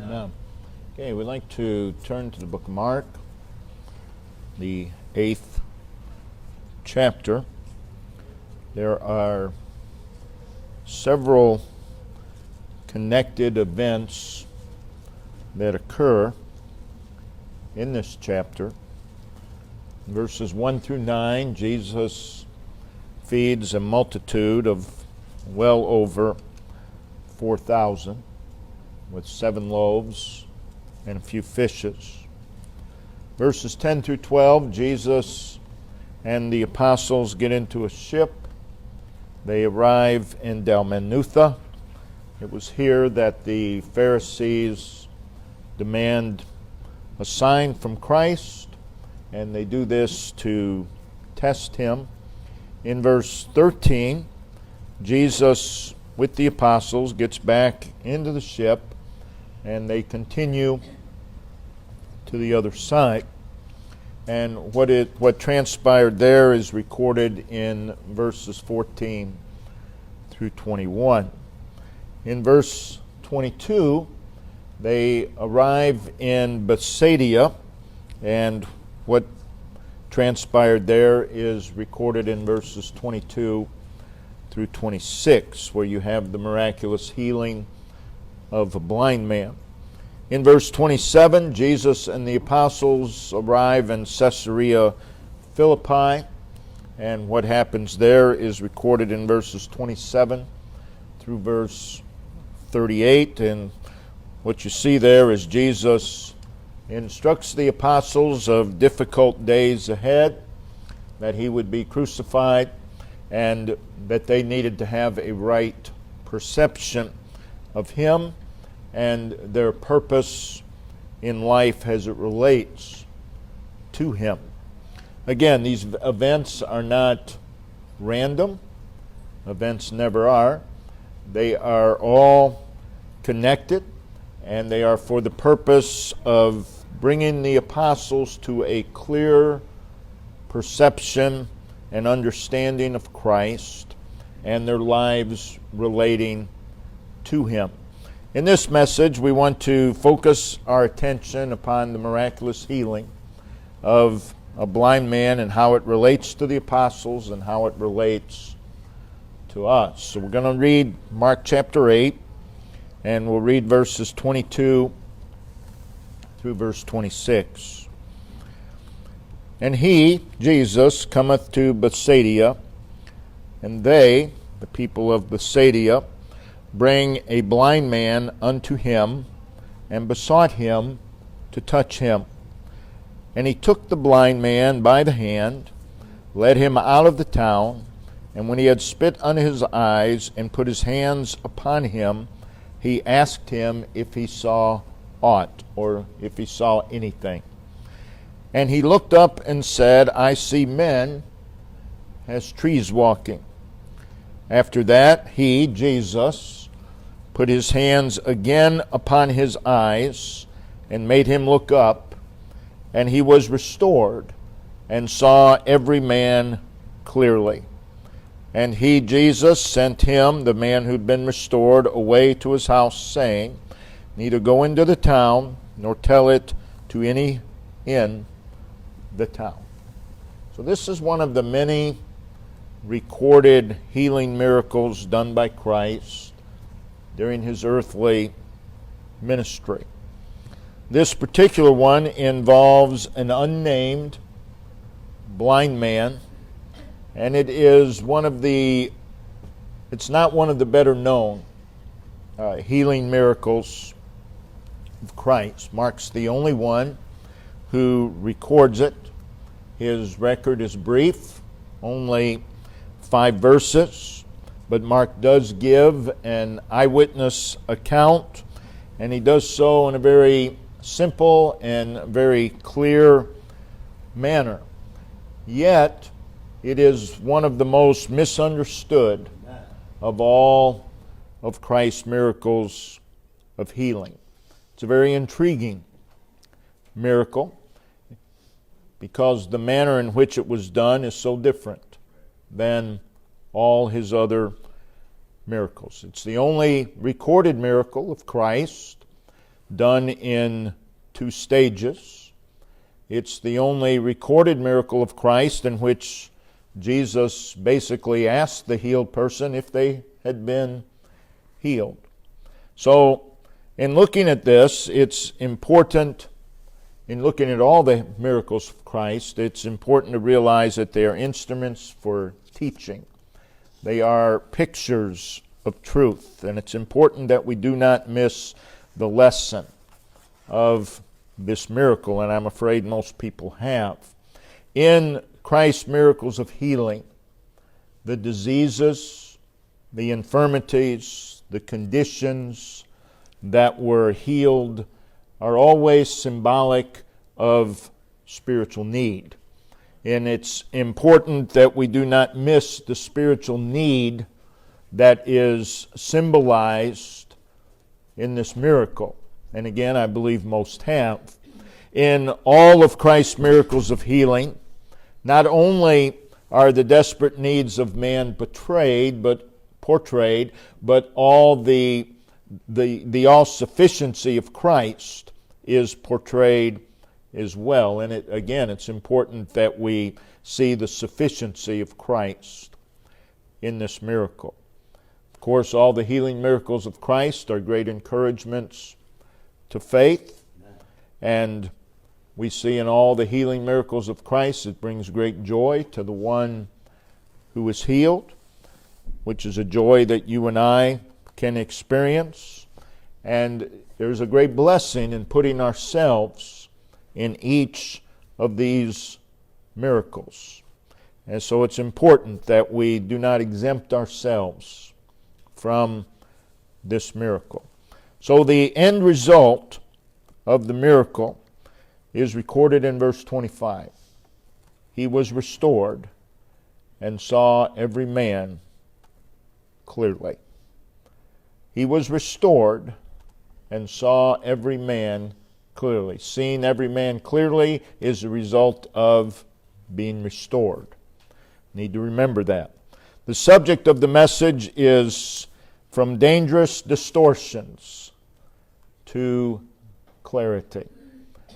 Amen. Okay, we'd like to turn to the book of Mark, the 8th chapter. There are several connected events that occur in this chapter. Verses 1 through 9, Jesus feeds a multitude of well over 4,000 with 7 loaves and a few fishes. Verses 10 through 12, Jesus and the apostles get into a ship. They arrive in Dalmanutha. It was here that the Pharisees demand a sign from Christ, and they do this to test him. In verse 13, Jesus, with the apostles, gets back into the ship, and they continue to the other side. And what transpired there is recorded in verses 14 through 21. In verse 22, they arrive in Bethsaida, and what transpired there is recorded in verses 22 through 26, where you have the miraculous healing of a blind man. In verse 27, Jesus and the apostles arrive in Caesarea Philippi, and what happens there is recorded in verses 27 through verse 38. And what you see there is Jesus instructs the apostles of difficult days ahead, that he would be crucified, and that they needed to have a right perception of him and their purpose in life as it relates to him. Again, these events are not random. Events never are. They are all connected, and they are for the purpose of bringing the apostles to a clear perception and understanding of Christ and their lives relating to him. In this message, we want to focus our attention upon the miraculous healing of a blind man and how it relates to the apostles and how it relates to us. So we're going to read Mark chapter 8, and we'll read verses 22 through verse 26. And he, Jesus, cometh to Bethsaida, and they, the people of Bethsaida, bring a blind man unto him, and besought him to touch him. And he took the blind man by the hand, led him out of the town, and when he had spit on his eyes, and put his hands upon him, he asked him if he saw aught, or if he saw anything. And he looked up and said, I see men as trees walking. After that, he, Jesus, put his hands again upon his eyes, and made him look up, and he was restored, and saw every man clearly. And he, Jesus, sent him, the man who'd been restored, away to his house, saying, Neither go into the town, nor tell it to any in the town. So this is one of the many recorded healing miracles done by Christ during his earthly ministry. This particular one involves an unnamed blind man, and it's not one of the better known healing miracles of Christ. Mark's the only one who records it. His record is brief, only 5 verses. But Mark does give an eyewitness account, and he does so in a very simple and very clear manner. Yet, it is one of the most misunderstood of all of Christ's miracles of healing. It's a very intriguing miracle because the manner in which it was done is so different than all his other miracles. It's the only recorded miracle of Christ done in 2 stages. It's the only recorded miracle of Christ in which Jesus basically asked the healed person if they had been healed. So, in looking at this, it's important, in looking at all the miracles of Christ, it's important to realize that they are instruments for teaching. They are pictures of truth, and it's important that we do not miss the lesson of this miracle, and I'm afraid most people have. In Christ's miracles of healing, the diseases, the infirmities, the conditions that were healed are always symbolic of spiritual need. And it's important that we do not miss the spiritual need that is symbolized in this miracle. And again, I believe most have. In all of Christ's miracles of healing, not only are the desperate needs of man portrayed, but all the all-sufficiency of Christ is portrayed as well. And it's important that we see the sufficiency of Christ in this miracle. Of course, all the healing miracles of Christ are great encouragements to faith, and we see in all the healing miracles of Christ it brings great joy to the one who is healed, which is a joy that you and I can experience. And there's a great blessing in putting ourselves in each of these miracles. And so it's important that we do not exempt ourselves from this miracle. So the end result of the miracle is recorded in verse 25. He was restored and saw every man clearly. He was restored and saw every man clearly. Seeing every man clearly is a result of being restored. Need to remember that. The subject of the message is from dangerous distortions to clarity.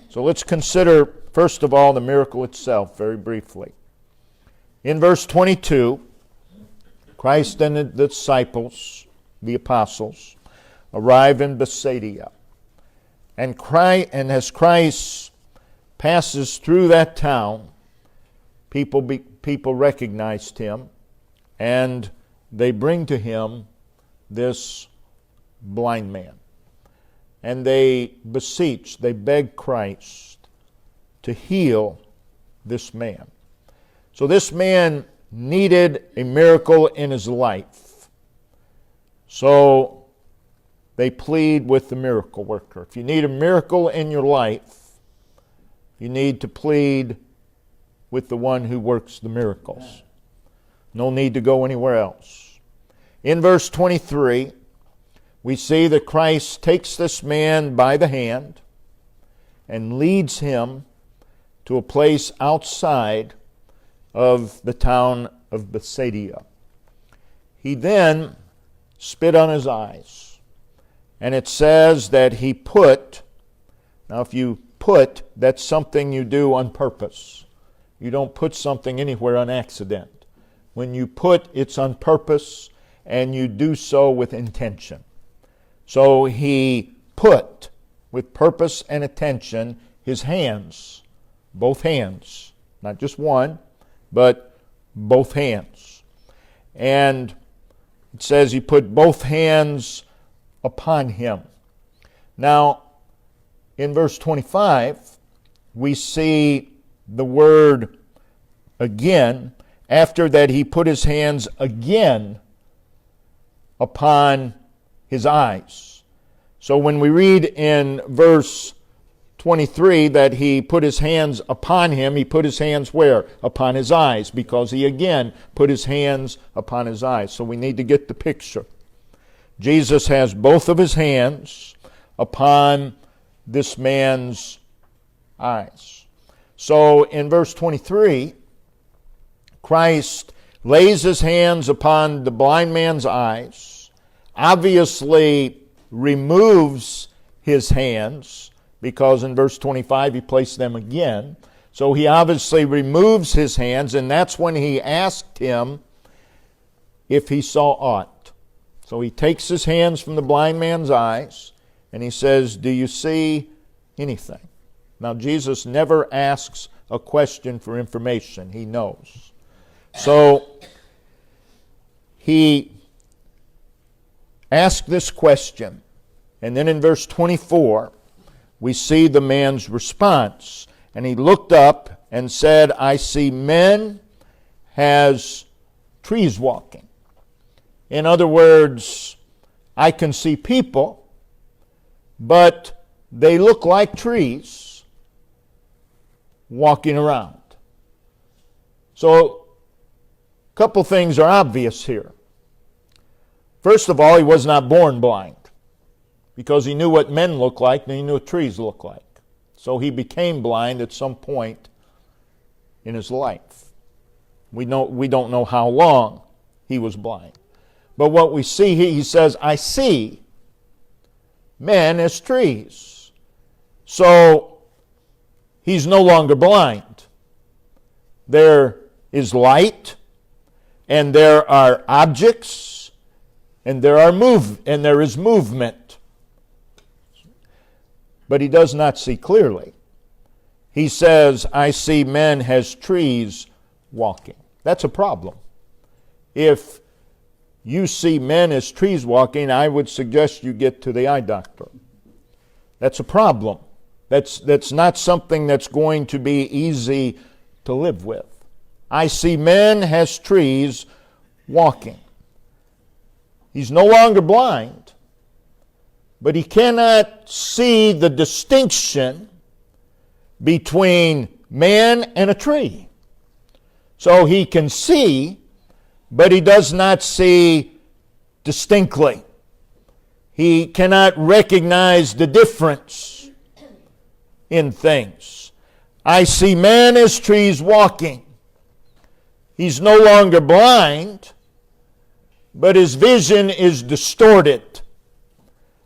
So let's consider, first of all, the miracle itself very briefly. In verse 22, Christ and the disciples, the apostles, arrive in Bethsaida. And as Christ passes through that town, people recognized him, and they bring to him this blind man. And they beg Christ to heal this man. So this man needed a miracle in his life. So they plead with the miracle worker. If you need a miracle in your life, you need to plead with the one who works the miracles. No need to go anywhere else. In verse 23, we see that Christ takes this man by the hand and leads him to a place outside of the town of Bethsaida. He then spit on his eyes. And it says that he put, now if you put, that's something you do on purpose. You don't put something anywhere on accident. When you put, it's on purpose, and you do so with intention. So he put, with purpose and attention, his hands, both hands, not just one, but both hands. And it says he put both hands upon him. Now, in verse 25, we see the word again. After that, he put his hands again upon his eyes. So when we read in verse 23 that he put his hands upon him, he put his hands where? Upon his eyes, because he again put his hands upon his eyes. So we need to get the picture. Jesus has both of his hands upon this man's eyes. So in verse 23, Christ lays his hands upon the blind man's eyes, obviously removes his hands, because in verse 25 he placed them again. So he obviously removes his hands, and that's when he asked him if he saw aught. So he takes his hands from the blind man's eyes, and he says, do you see anything? Now Jesus never asks a question for information. He knows. So he asked this question, and then in verse 24 we see the man's response. And he looked up and said, I see men as trees walking. In other words, I can see people, but they look like trees walking around. So, a couple things are obvious here. First of all, he was not born blind, because he knew what men look like and he knew what trees look like. So he became blind at some point in his life. We don't know how long he was blind. But what we see here, he says, I see men as trees. So he's no longer blind. There is light, and there are objects, and there is movement. But he does not see clearly. He says, I see men as trees walking. That's a problem. If you see men as trees walking, I would suggest you get to the eye doctor. That's a problem. That's not something that's going to be easy to live with. I see men as trees walking. He's no longer blind, but he cannot see the distinction between man and a tree. So he can see, but he does not see distinctly. He cannot recognize the difference in things. I see men as trees walking. He's no longer blind, but his vision is distorted.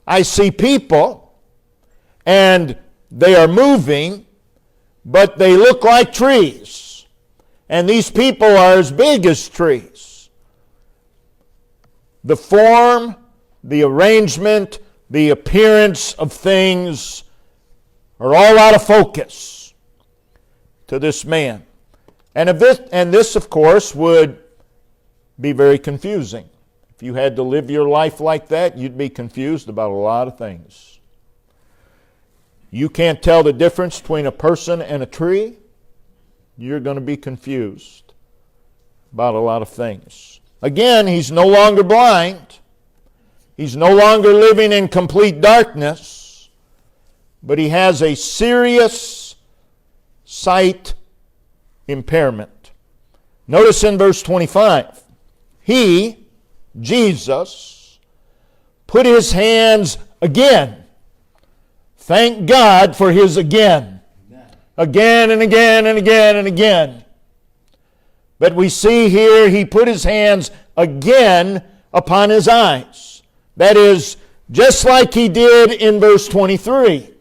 I see people, and they are moving, but they look like trees. And these people are as big as trees. The form, the arrangement, the appearance of things are all out of focus to this man. And this, of course, would be very confusing. If you had to live your life like that, you'd be confused about a lot of things. You can't tell the difference between a person and a tree, you're going to be confused about a lot of things. Again, he's no longer blind. He's no longer living in complete darkness, but he has a serious sight impairment. Notice in verse 25, he, Jesus, put his hands again. Thank God for his again. Again and again and again and again. But we see here he put his hands again upon his eyes. That is, just like he did in verse 23.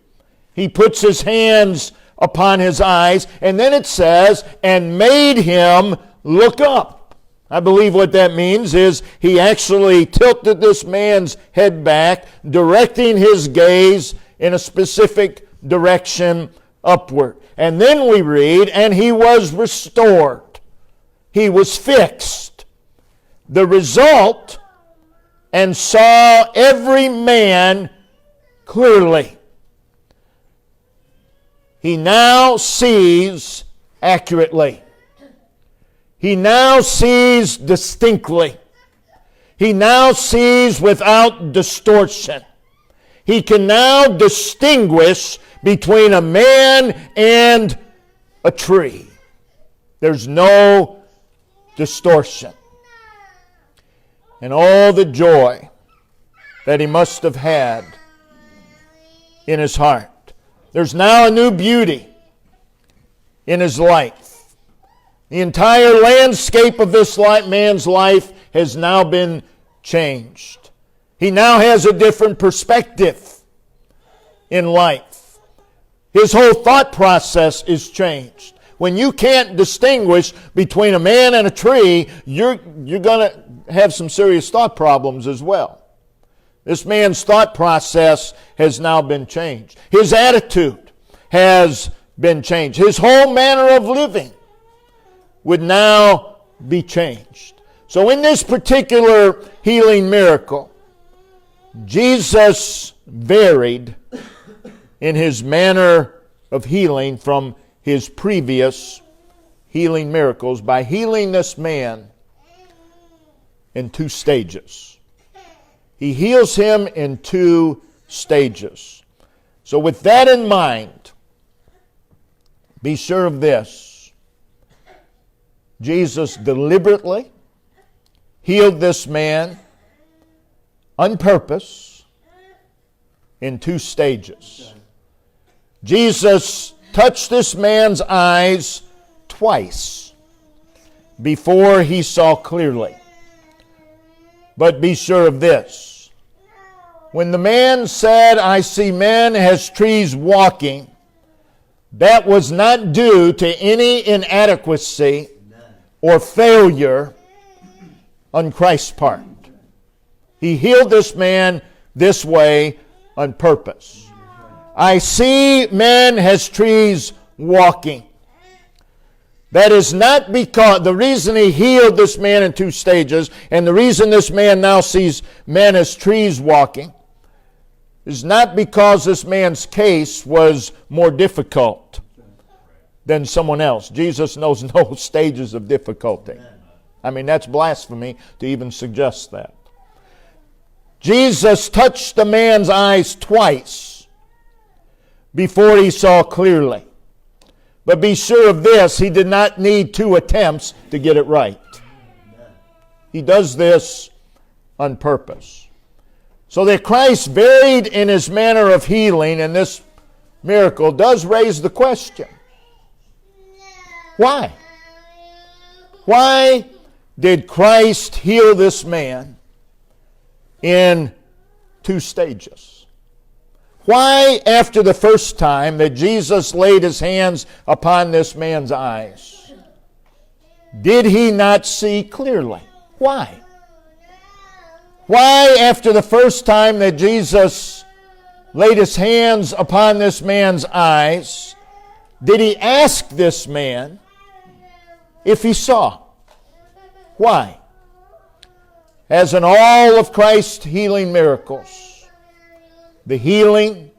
He puts his hands upon his eyes, and then it says, and made him look up. I believe what that means is he actually tilted this man's head back, directing his gaze in a specific direction upward. And then we read, and he was restored. He was fixed. The result, and saw every man clearly. He now sees accurately. He now sees distinctly. He now sees without distortion. He can now distinguish between a man and a tree. There's no distortion. And all the joy that he must have had in his heart. There's now a new beauty in his life. The entire landscape of this man's life has now been changed. He now has a different perspective. in life. His whole thought process is changed. When you can't distinguish between a man and a tree, you're going to have some serious thought problems as well. This man's thought process has now been changed. His attitude has been changed. His whole manner of living would now be changed. So in this particular healing miracle, Jesus varied in his manner of healing from his previous healing miracles by healing this man in 2 stages. He heals him in 2 stages. So with that in mind, be sure of this. Jesus deliberately healed this man on purpose in 2 stages. Jesus touched this man's eyes twice before he saw clearly. But be sure of this. When the man said, "I see men as trees walking," that was not due to any inadequacy or failure on Christ's part. He healed this man this way on purpose. I see men as trees walking. That is not because, the reason he healed this man in 2 stages, and the reason this man now sees men as trees walking, is not because this man's case was more difficult than someone else. Jesus knows no stages of difficulty. I mean, that's blasphemy to even suggest that. Jesus touched the man's eyes twice before he saw clearly. But be sure of this, he did not need 2 attempts to get it right. He does this on purpose. So that Christ varied in his manner of healing in this miracle does raise the question. Why? Why did Christ heal this man in 2 stages? Why, after the first time that Jesus laid his hands upon this man's eyes, did he not see clearly? Why? Why, after the first time that Jesus laid his hands upon this man's eyes, did he ask this man if he saw? Why? As in all of Christ's healing miracles, the healing,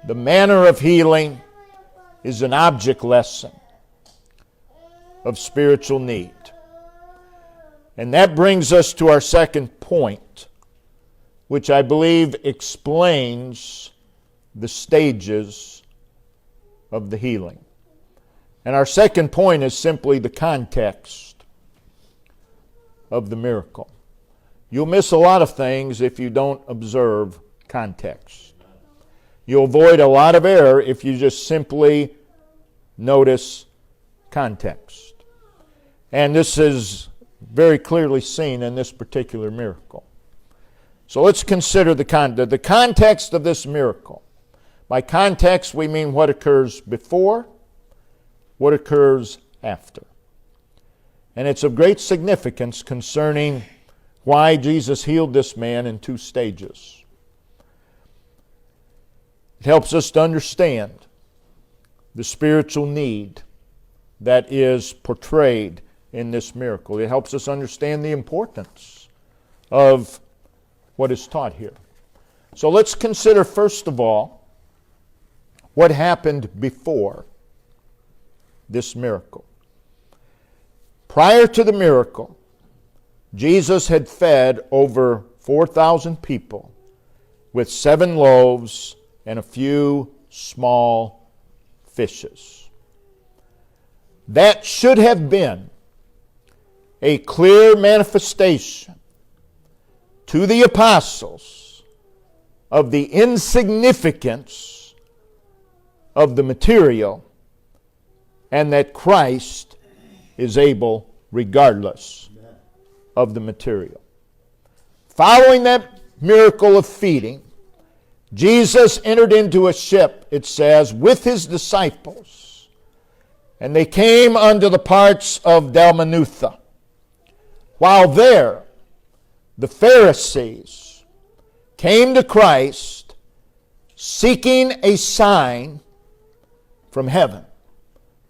the manner of healing, is an object lesson of spiritual need. And that brings us to our second point, which I believe explains the stages of the healing. And our second point is simply the context of the miracle. You'll miss a lot of things if you don't observe context. You'll avoid a lot of error if you just simply notice context. And this is very clearly seen in this particular miracle. So let's consider the context of this miracle. By context, we mean what occurs before, what occurs after. And it's of great significance concerning why Jesus healed this man in 2 stages. It helps us to understand the spiritual need that is portrayed in this miracle. It helps us understand the importance of what is taught here. So let's consider, first of all, what happened before this miracle. Prior to the miracle, Jesus had fed over 4,000 people with 7 loaves and a few small fishes. That should have been a clear manifestation to the apostles of the insignificance of the material, and that Christ is able regardless of the material. Following that miracle of feeding, Jesus entered into a ship, it says, with his disciples, and they came unto the parts of Dalmanutha. While there, the Pharisees came to Christ seeking a sign from heaven.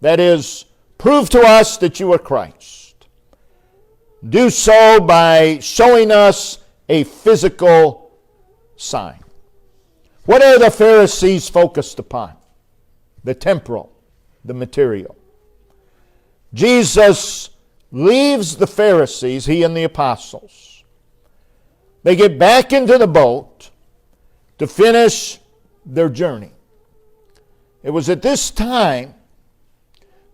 That is, prove to us that you are Christ. Do so by showing us a physical sign. What are the Pharisees focused upon? The temporal, the material. Jesus leaves the Pharisees, he and the apostles. They get back into the boat to finish their journey. It was at this time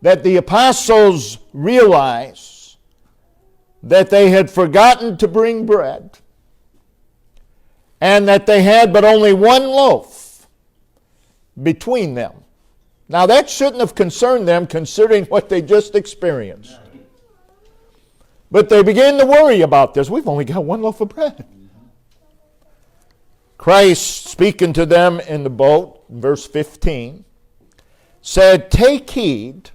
that the apostles realized that they had forgotten to bring bread and that they had but only one loaf between them. Now that shouldn't have concerned them considering what they just experienced. But they began to worry about this. We've only got one loaf of bread. Christ, speaking to them in the boat, verse 15, said, "Take heed,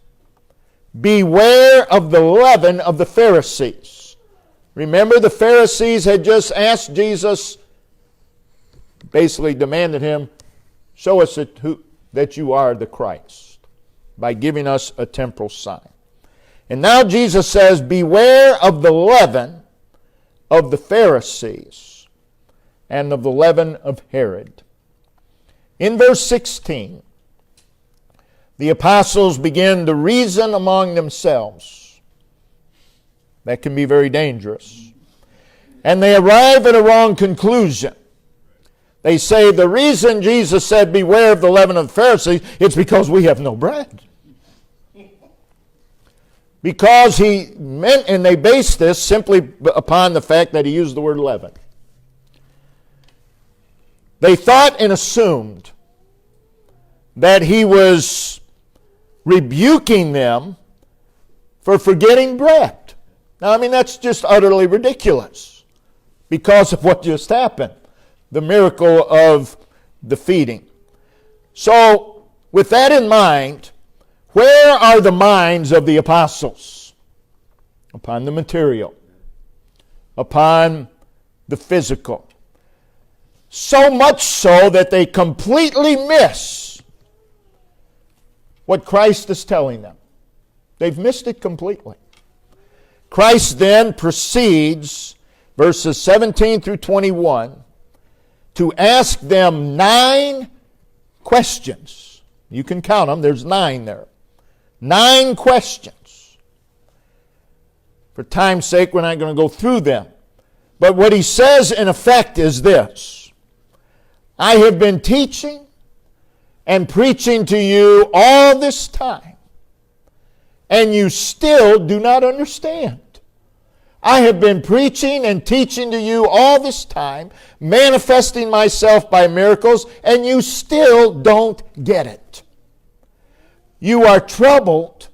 beware of the leaven of the Pharisees." Remember, the Pharisees had just asked Jesus, basically demanded him, show us that you are the Christ by giving us a temporal sign. And now Jesus says, beware of the leaven of the Pharisees and of the leaven of Herod. In verse 16, the apostles begin to reason among themselves. That can be very dangerous. And they arrive at a wrong conclusion. They say the reason Jesus said, beware of the leaven of the Pharisees, it's because we have no bread. Because he meant, and they based this simply upon the fact that he used the word leaven. They thought and assumed that he was rebuking them for forgetting bread. Now, I mean, that's just utterly ridiculous because of what just happened. The miracle of the feeding. So, with that in mind, where are the minds of the apostles? Upon the material. Upon the physical. So much so that they completely miss what Christ is telling them. They've missed it completely. Christ then proceeds, verses 17 through 21, to ask them 9 questions. You can count them. There's 9 there. 9 questions. For time's sake, we're not going to go through them. But what he says in effect is this: I have been teaching and preaching to you all this time, and you still do not understand. I have been preaching and teaching to you all this time, manifesting myself by miracles, and you still don't get it. You are troubled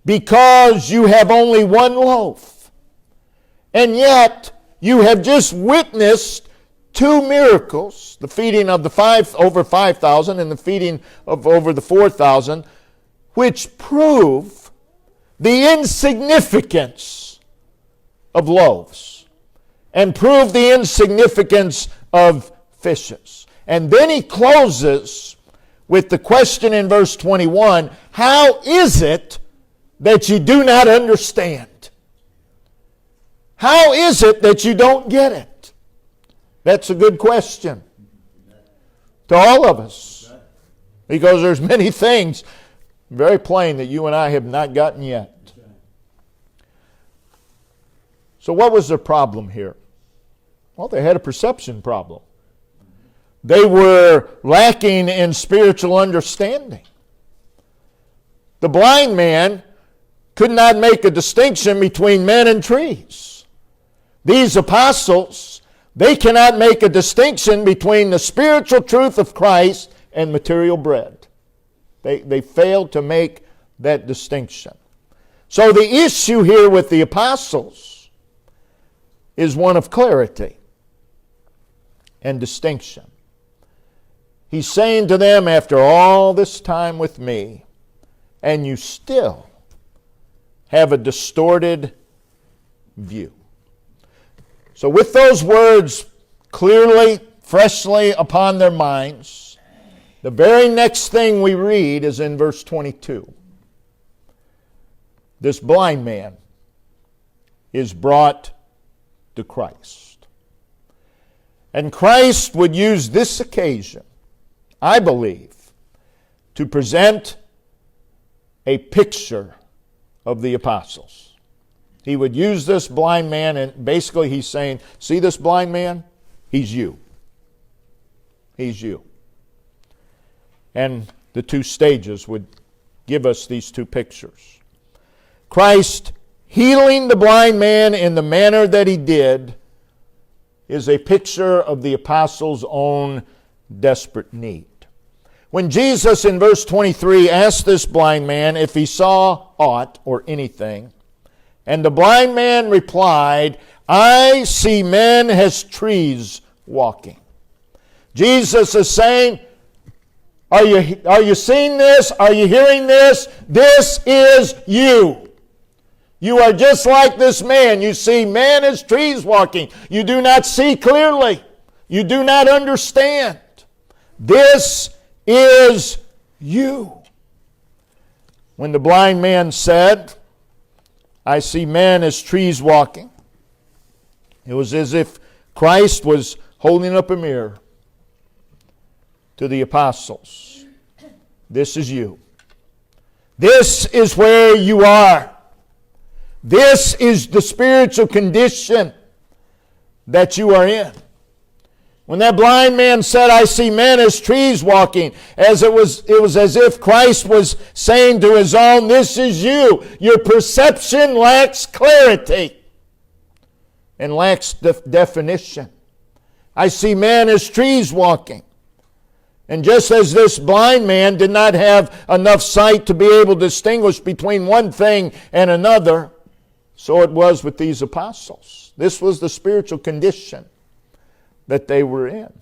because you have only one loaf. And yet, you have just witnessed 2 miracles, the feeding of the over 5,000 and the feeding of over the 4,000, which prove the insignificance of loaves and prove the insignificance of fishes. And then he closes with the question in verse 21, how is it that you do not understand? How is it that you don't get it? That's a good question to all of us, because there's many things very plain that you and I have not gotten yet. So what was their problem here? Well, they had a perception problem. They were lacking in spiritual understanding. The blind man could not make a distinction between men and trees. These apostles, they cannot make a distinction between the spiritual truth of Christ and material bread. They failed to make that distinction. So the issue here with the apostles is one of clarity and distinction. He's saying to them, after all this time with me, and you still have a distorted view. So with those words clearly, freshly upon their minds, the very next thing we read is in verse 22. This blind man is brought to Christ. And Christ would use this occasion, I believe, to present a picture of the apostles. He would use this blind man, and basically he's saying, see this blind man? He's you. He's you. And the two stages would give us these two pictures. Christ healing the blind man in the manner that he did is a picture of the apostles' own desperate need. When Jesus in verse 23 asked this blind man if he saw aught or anything, and the blind man replied, I see men as trees walking. Jesus is saying, are you seeing this? Are you hearing this? This is you. You are just like this man. You see men as trees walking. You do not see clearly. You do not understand. This is you. When the blind man said, I see men as trees walking, it was as if Christ was holding up a mirror to the apostles. This is you. This is where you are. This is the spiritual condition that you are in. When that blind man said, I see men as trees walking, it was as if Christ was saying to his own, this is you. Your perception lacks clarity and lacks definition. I see men as trees walking. And just as this blind man did not have enough sight to be able to distinguish between one thing and another, so it was with these apostles. This was the spiritual condition that they were in.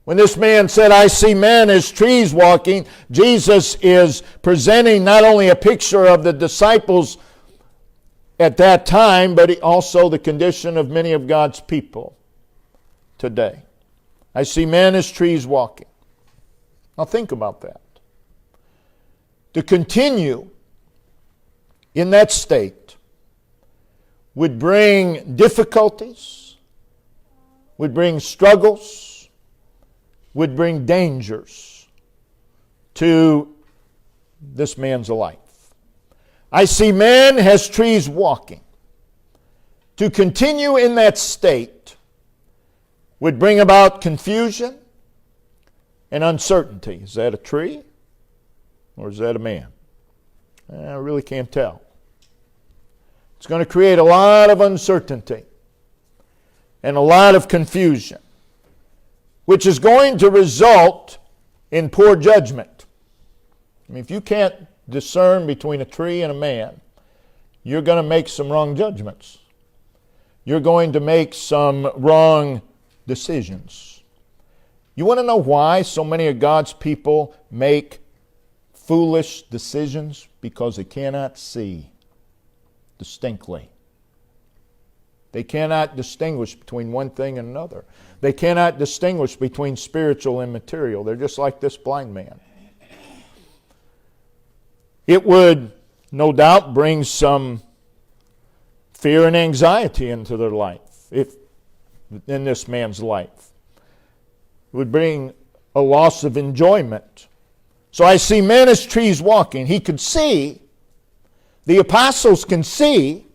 When this man said, I see men as trees walking, Jesus is presenting not only a picture of the disciples at that time, but also the condition of many of God's people today. I see men as trees walking. Now think about that. To continue in that state would bring difficulties, would bring struggles, would bring dangers to this man's life. I see men as trees walking. To continue in that state would bring about confusion and uncertainty. Is that a tree or is that a man? I really can't tell. It's going to create a lot of uncertainty and a lot of confusion, which is going to result in poor judgment. I mean, if you can't discern between a tree and a man, you're going to make some wrong judgments. You're going to make some wrong decisions. You want to know why so many of God's people make foolish decisions? Because they cannot see distinctly. They cannot distinguish between one thing and another. They cannot distinguish between spiritual and material. They're just like this blind man. It would, no doubt, bring some fear and anxiety into their life, in this man's life. It would bring a loss of enjoyment. So I see men as trees walking. He could see. The apostles can see,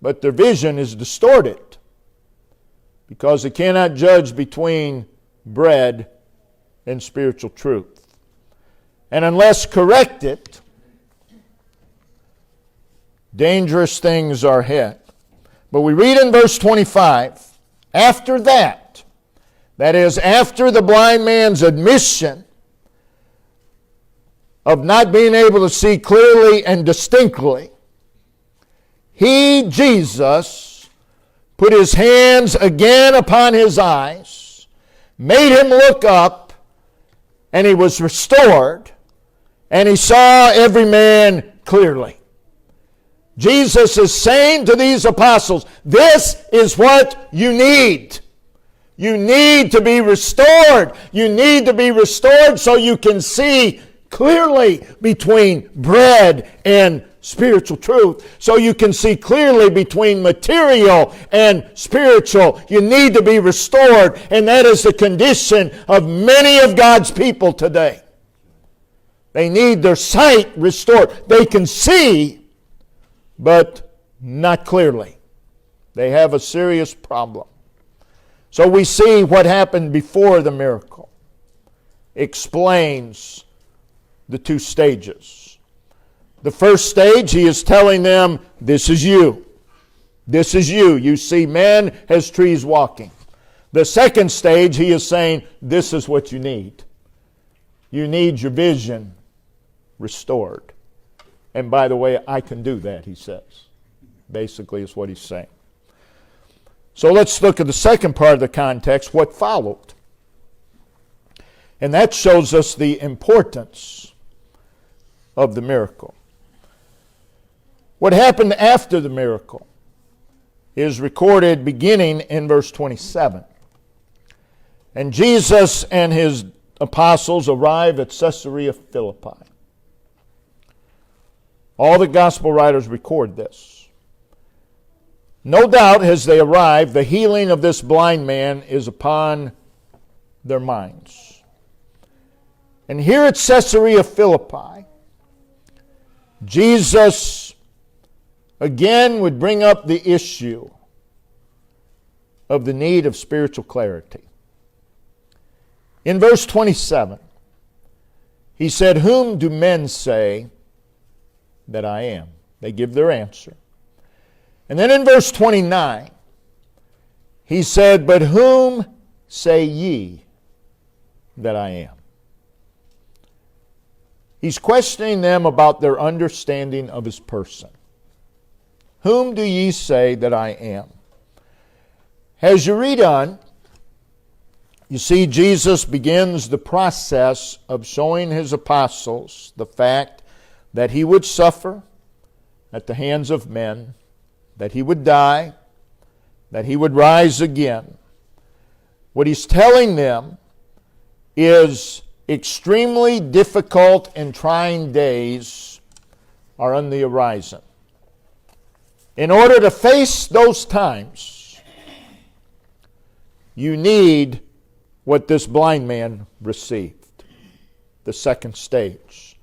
but their vision is distorted because they cannot judge between bread and spiritual truth. And unless corrected, dangerous things are ahead. But we read in verse 25, after that is, after the blind man's admission of not being able to see clearly and distinctly, he, Jesus, put his hands again upon his eyes, made him look up, and he was restored, and he saw every man clearly. Jesus is saying to these apostles, this is what you need. You need to be restored. You need to be restored so you can see clearly between bread and spiritual truth. So you can see clearly between material and spiritual. You need to be restored, and that is the condition of many of God's people today. They need their sight restored. They can see, but not clearly. They have a serious problem. So we see what happened before the miracle explains the two stages. The first stage, he is telling them, this is you. This is you. You see men as trees walking. The second stage, he is saying, this is what you need. You need your vision restored. And by the way, I can do that, he says. Basically is what he's saying. So let's look at the second part of the context, what followed. And that shows us the importance of the miracle. What happened after the miracle is recorded beginning in verse 27. And Jesus and his apostles arrive at Caesarea Philippi. All the gospel writers record this. No doubt, as they arrive, the healing of this blind man is upon their minds. And here at Caesarea Philippi, Jesus again would bring up the issue of the need of spiritual clarity. In verse 27, he said, "Whom do men say that I am?" They give their answer. And then in verse 29, he said, "But whom say ye that I am?" He's questioning them about their understanding of his person. Whom do ye say that I am? As you read on, you see Jesus begins the process of showing his apostles the fact that he would suffer at the hands of men, that he would die, that he would rise again. What he's telling them is extremely difficult and trying days are on the horizon. In order to face those times, you need what this blind man received, the second stage.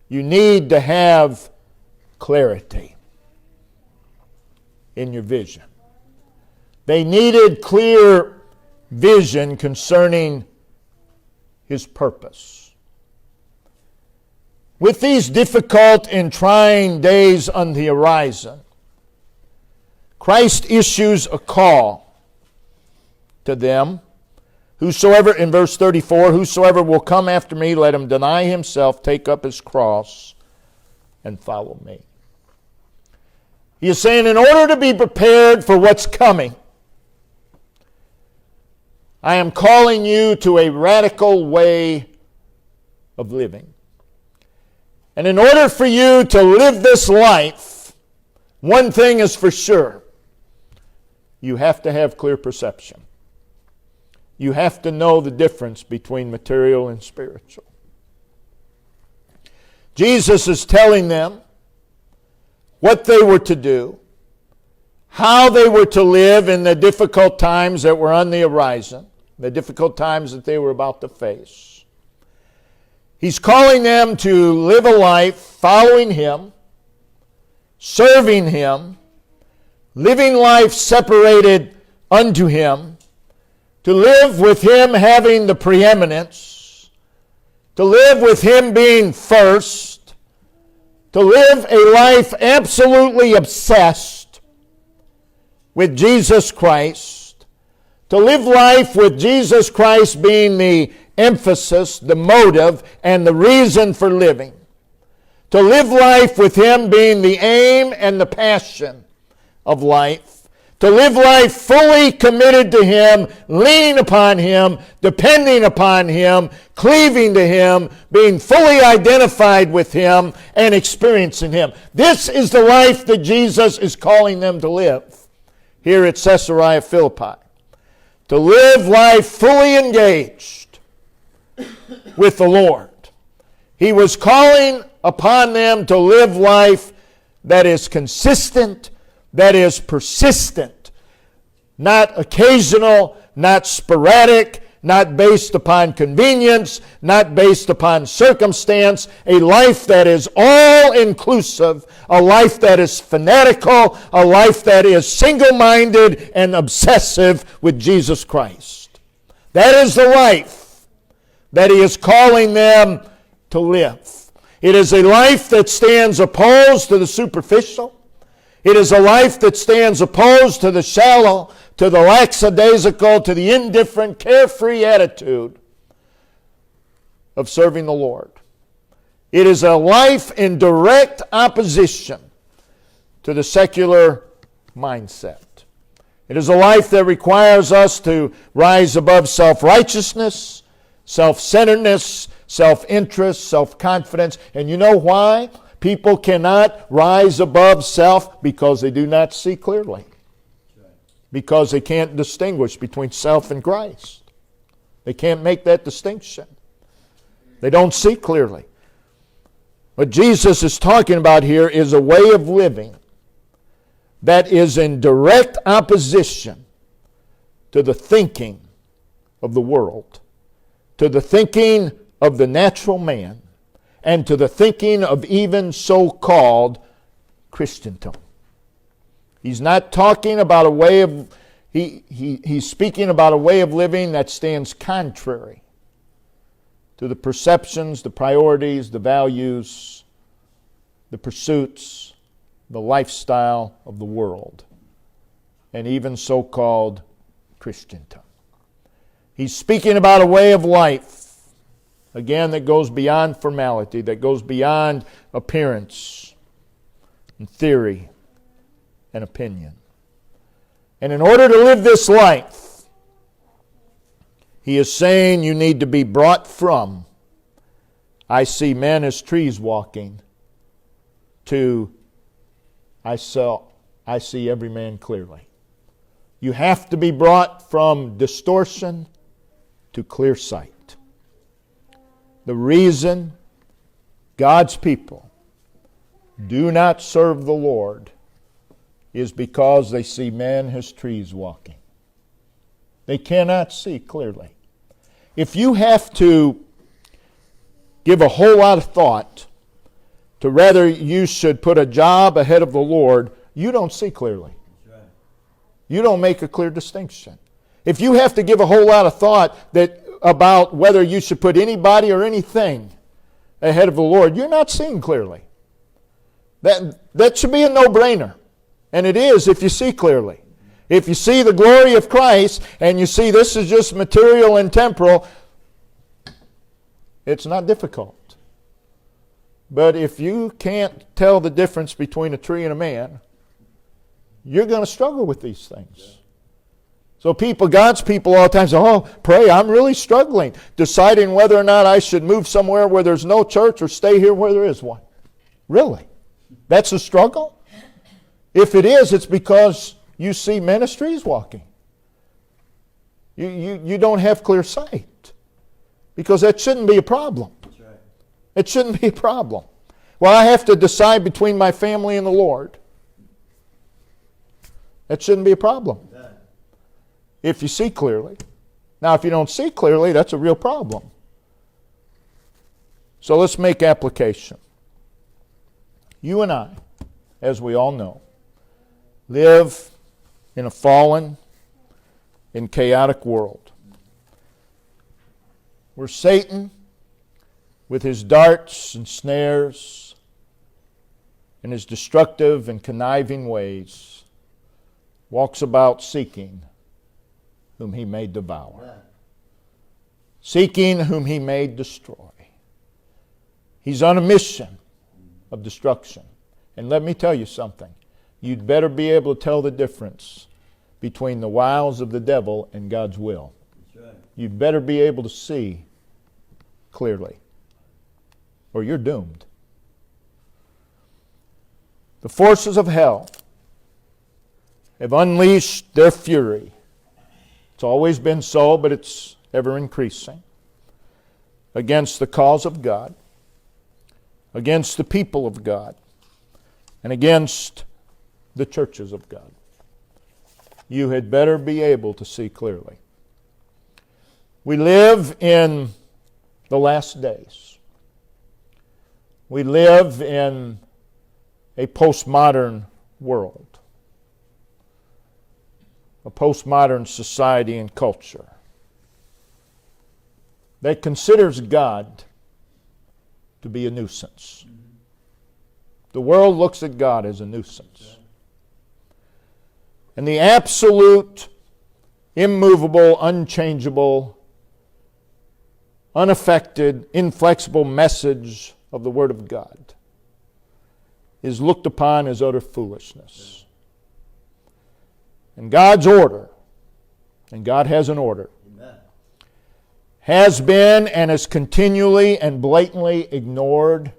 You need to have clarity in your vision. They needed clear vision concerning his purpose. With these difficult and trying days on the horizon, Christ issues a call to them. Whosoever, in verse 34, "Whosoever will come after me, let him deny himself, take up his cross, and follow me." He is saying, in order to be prepared for what's coming, I am calling you to a radical way of living. And in order for you to live this life, one thing is for sure. You have to have clear perception. You have to know the difference between material and spiritual. Jesus is telling them what they were to do, how they were to live in the difficult times that were on the horizon, the difficult times that they were about to face. He's calling them to live a life following him, serving him, living life separated unto him, to live with him having the preeminence, to live with him being first, to live a life absolutely obsessed with Jesus Christ, to live life with Jesus Christ being the emphasis, the motive, and the reason for living, to live life with him being the aim and the passion of life, To live life fully committed to Him, leaning upon Him, depending upon Him, cleaving to Him, being fully identified with Him, and experiencing Him. This is the life that Jesus is calling them to live here at Caesarea Philippi. To live life fully engaged with the Lord. He was calling upon them to live life that is consistent, that is persistent, not occasional, not sporadic, not based upon convenience, not based upon circumstance, a life that is all-inclusive, a life that is fanatical, a life that is single-minded and obsessive with Jesus Christ. That is the life that He is calling them to live. It is a life that stands opposed to the superficial. It is a life that stands opposed to the shallow, to the lackadaisical, to the indifferent, carefree attitude of serving the Lord. It is a life in direct opposition to the secular mindset. It is a life that requires us to rise above self-righteousness, self-centeredness, self-interest, self-confidence. And you know why? People cannot rise above self because they do not see clearly. Because they can't distinguish between self and Christ. They can't make that distinction. They don't see clearly. What Jesus is talking about here is a way of living that is in direct opposition to the thinking of the world, to the thinking of the natural man, and to the thinking of even so-called Christendom. He's not talking about a way of, he's speaking about a way of living that stands contrary to the perceptions, the priorities, the values, the pursuits, the lifestyle of the world, and even so-called Christendom. He's speaking about a way of life, again, that goes beyond formality, that goes beyond appearance and theory and opinion. And in order to live this life, he is saying you need to be brought from, I see men as trees walking, to, I see every man clearly. You have to be brought from distortion to clear sight. The reason God's people do not serve the Lord is because they see men as trees walking. They cannot see clearly. If you have to give a whole lot of thought to whether you should put a job ahead of the Lord, you don't see clearly. You don't make a clear distinction. If you have to give a whole lot of thought about whether you should put anybody or anything ahead of the Lord, you're not seeing clearly. That should be a no-brainer. And it is if you see clearly. If you see the glory of Christ and you see this is just material and temporal, it's not difficult. But if you can't tell the difference between a tree and a man, you're going to struggle with these things. So God's people all the time say, oh, pray, I'm really struggling, deciding whether or not I should move somewhere where there's no church or stay here where there is one. Really? That's a struggle? If it is, it's because you see ministries walking. You don't have clear sight. Because that shouldn't be a problem. That's right. It shouldn't be a problem. Well, I have to decide between my family and the Lord. That shouldn't be a problem. If you see clearly. Now, if you don't see clearly, that's a real problem. So let's make application. You and I, as we all know, live in a fallen and chaotic world where Satan, with his darts and snares and his destructive and conniving ways, walks about seeking whom he may devour, seeking whom he may destroy. He's on a mission of destruction. And let me tell you something. You'd better be able to tell the difference between the wiles of the devil and God's will. That's right. You better be able to see clearly, or you're doomed. The forces of hell have unleashed their fury. It's always been so, but it's ever increasing. Against the cause of God, against the people of God, and against the churches of God. You had better be able to see clearly. We live in the last days. We live in a postmodern world, a postmodern society and culture that considers God to be a nuisance. The world looks at God as a nuisance. And the absolute, immovable, unchangeable, unaffected, inflexible message of the Word of God is looked upon as utter foolishness. And God's order, and God has an order, Amen. has been and is continually and blatantly ignored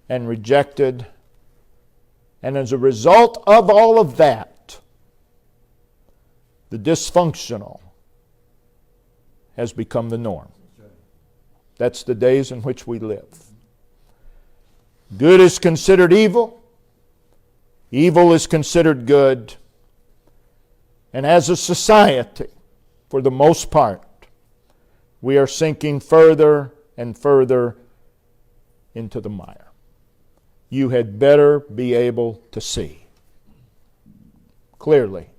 and rejected. And as a result of all of that, the dysfunctional has become the norm. That's the days in which we live. Good is considered evil. Evil is considered good. And as a society, for the most part, we are sinking further and further into the mire. You had better be able to see clearly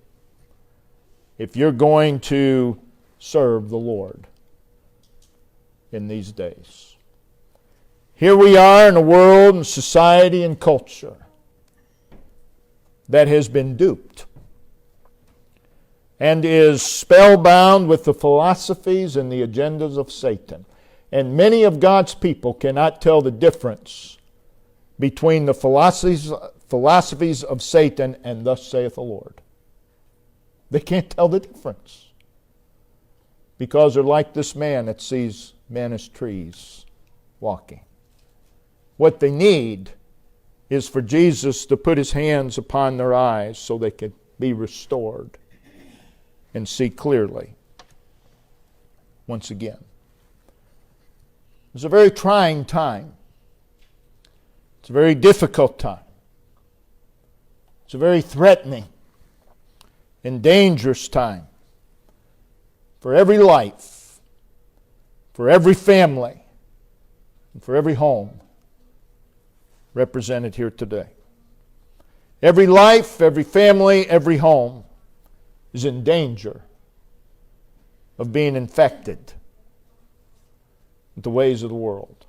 if you're going to serve the Lord in these days. Here we are in a world and society and culture that has been duped and is spellbound with the philosophies and the agendas of Satan. And many of God's people cannot tell the difference between the philosophies of Satan and thus saith the Lord. They can't tell the difference because they're like this man that sees men as trees walking. What they need is for Jesus to put His hands upon their eyes so they can be restored and see clearly once again. It's a very trying time. It's a very difficult time. It's a very threatening and dangerous time for every life, for every family, and for every home represented here today. Every life, every family, every home is in danger of being infected with the ways of the world,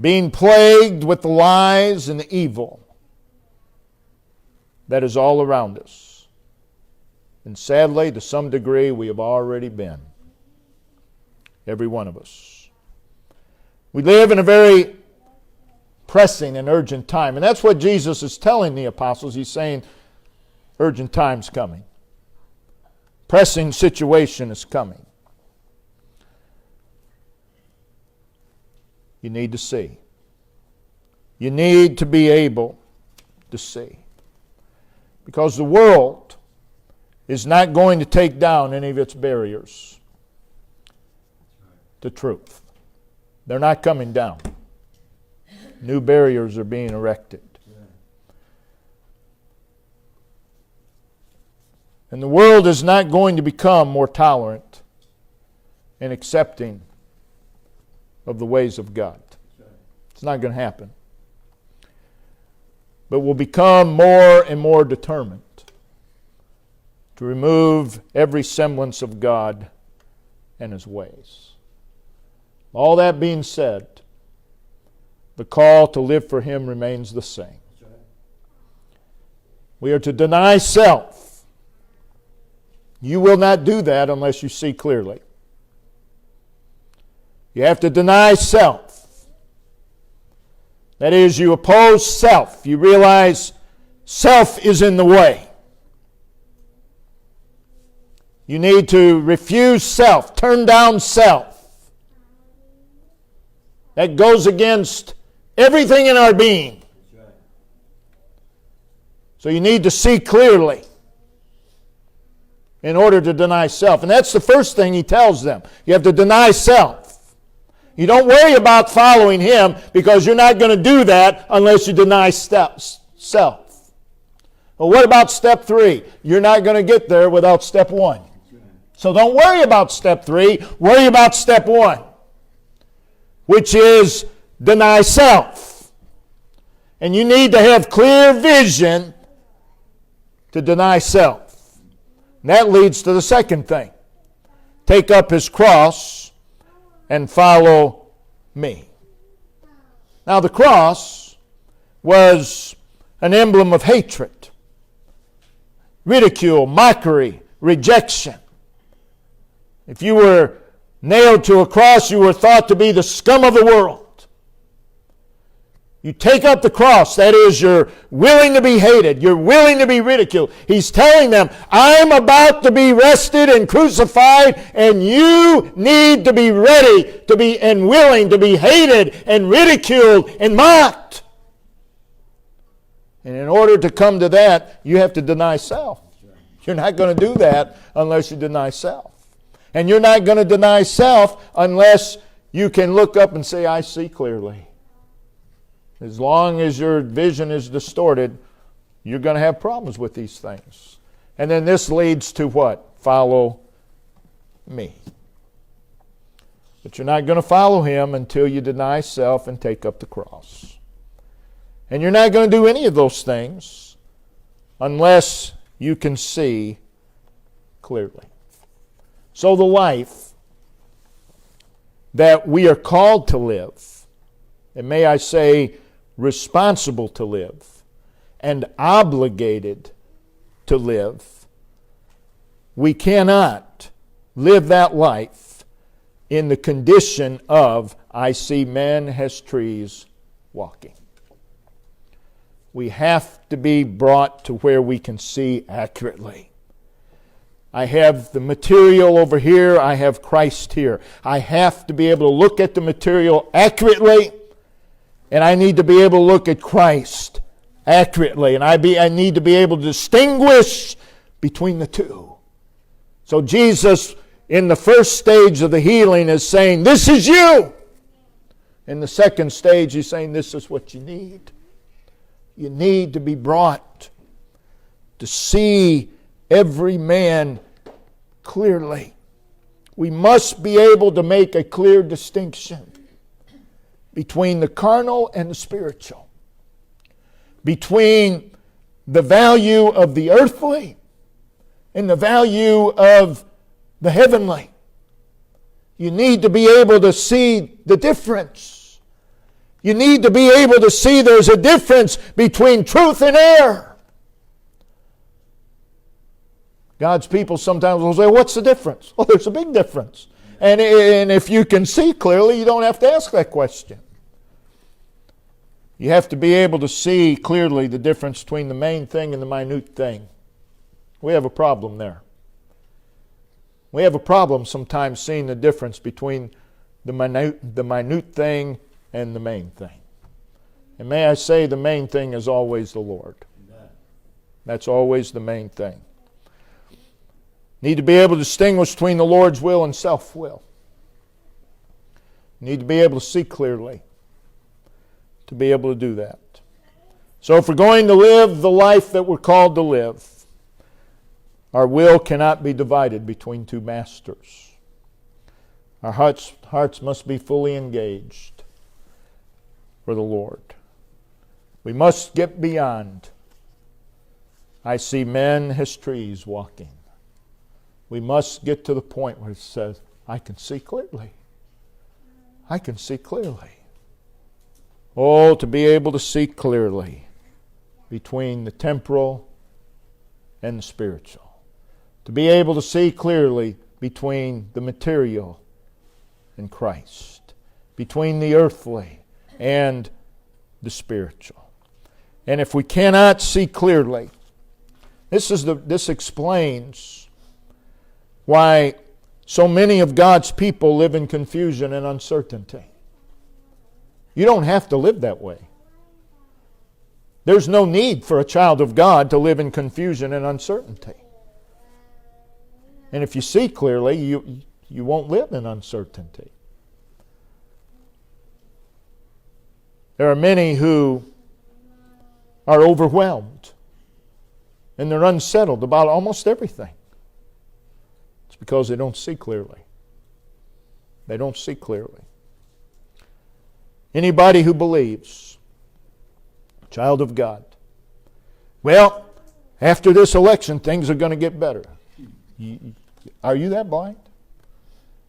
being plagued with the lies and the evil that is all around us. And sadly, to some degree, we have already been. Every one of us. We live in a very pressing and urgent time. And that's what Jesus is telling the apostles. He's saying, urgent time's coming. Pressing situation is coming. You need to see. You need to be able to see. Because the world is not going to take down any of its barriers to truth. They're not coming down. New barriers are being erected. And the world is not going to become more tolerant and accepting of the ways of God. It's not going to happen. But will become more and more determined to remove every semblance of God and His ways. All that being said, the call to live for Him remains the same. We are to deny self. You will not do that unless you see clearly. You have to deny self. That is, you oppose self. You realize self is in the way. You need to refuse self, turn down self. That goes against everything in our being. So you need to see clearly in order to deny self. And that's the first thing he tells them. You have to deny self. You don't worry about following him because you're not going to do that unless you deny self. Well, what about step 3? You're not going to get there without step 1. So don't worry about step 3. Worry about step 1, which is deny self. And you need to have clear vision to deny self. And that leads to the second thing. Take up his cross and follow me. Now the cross was an emblem of hatred, ridicule, mockery, rejection. If you were nailed to a cross, you were thought to be the scum of the world. You take up the cross, that is, you're willing to be hated, you're willing to be ridiculed. He's telling them, I'm about to be arrested and crucified, and you need to be ready to be and willing to be hated and ridiculed and mocked. And in order to come to that, you have to deny self. You're not going to do that unless you deny self. And you're not going to deny self unless you can look up and say, I see clearly. As long as your vision is distorted, you're going to have problems with these things. And then this leads to what? Follow me. But you're not going to follow him until you deny self and take up the cross. And you're not going to do any of those things unless you can see clearly. So the life that we are called to live, and may I say responsible to live, and obligated to live, we cannot live that life in the condition of, I see men as trees walking. We have to be brought to where we can see accurately. I have the material over here. I have Christ here. I have to be able to look at the material accurately, and I need to be able to look at Christ accurately. And I need to be able to distinguish between the two. So Jesus, in the first stage of the healing, is saying, this is you. In the second stage, he's saying, this is what you need. You need to be brought to see every man clearly. We must be able to make a clear distinction between the carnal and the spiritual, between the value of the earthly and the value of the heavenly. You need to be able to see the difference. You need to be able to see there's a difference between truth and error. God's people sometimes will say, what's the difference? Well, there's a big difference. And if you can see clearly, you don't have to ask that question. You have to be able to see clearly the difference between the main thing and the minute thing. We have a problem there. We have a problem sometimes seeing the difference between the minute thing and the main thing. And may I say, the main thing is always the Lord. Amen. That's always the main thing. Need to be able to distinguish between the Lord's will and self-will. Need to be able to see clearly to be able to do that. So if we're going to live the life that we're called to live, our will cannot be divided between two masters. Our hearts must be fully engaged for the Lord. We must get beyond, I see men as trees walking. We must get to the point where it says, I can see clearly. I can see clearly. Oh, to be able to see clearly between the temporal and the spiritual. To be able to see clearly between the material and Christ. Between the earthly and the spiritual. And if we cannot see clearly, this explains why so many of God's people live in confusion and uncertainty. You don't have to live that way. There's no need for a child of God to live in confusion and uncertainty. And if you see clearly, you won't live in uncertainty. There are many who are overwhelmed and they're unsettled about almost everything. It's because they don't see clearly. They don't see clearly. Anybody who believes, child of God, well, after this election, things are going to get better. Are you that blind?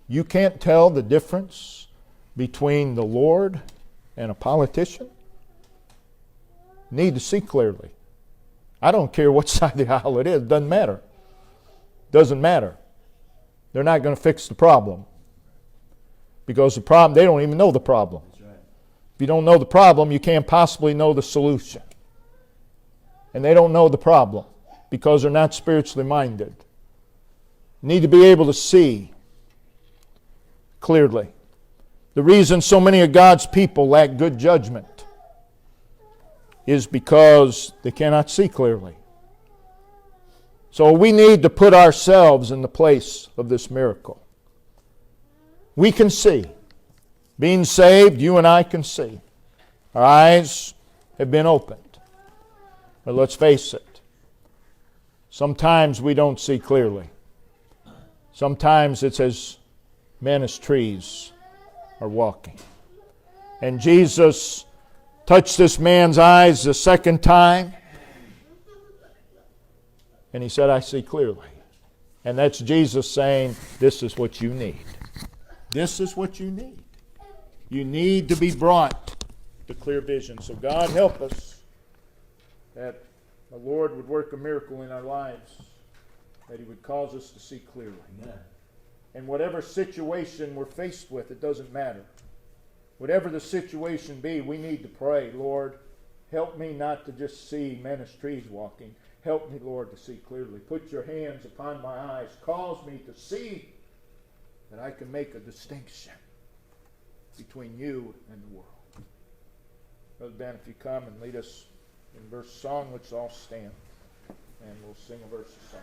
You can't tell the difference between the Lord and a politician? Need to see clearly. I don't care what side of the aisle it is. Doesn't matter. Doesn't matter. They're not going to fix the problem. Because the problem, they don't even know the problem. That's right. If you don't know the problem, you can't possibly know the solution. And they don't know the problem because they're not spiritually minded. Need to be able to see clearly. The reason so many of God's people lack good judgment is because they cannot see clearly. So we need to put ourselves in the place of this miracle. We can see. Being saved, you and I can see. Our eyes have been opened. But let's face it, sometimes we don't see clearly. Sometimes it's as men as trees are walking. And Jesus touched this man's eyes the second time, and he said, I see clearly. And that's Jesus saying, this is what you need. This is what you need. You need to be brought to clear vision. So God help us that the Lord would work a miracle in our lives, that He would cause us to see clearly. Amen. And whatever situation we're faced with, it doesn't matter. Whatever the situation be, we need to pray, Lord, help me not to just see men as trees walking. Help me, Lord, to see clearly. Put your hands upon my eyes. Cause me to see that I can make a distinction between you and the world. Brother Ben, if you come and lead us in verse song, let's all stand and we'll sing a verse of song.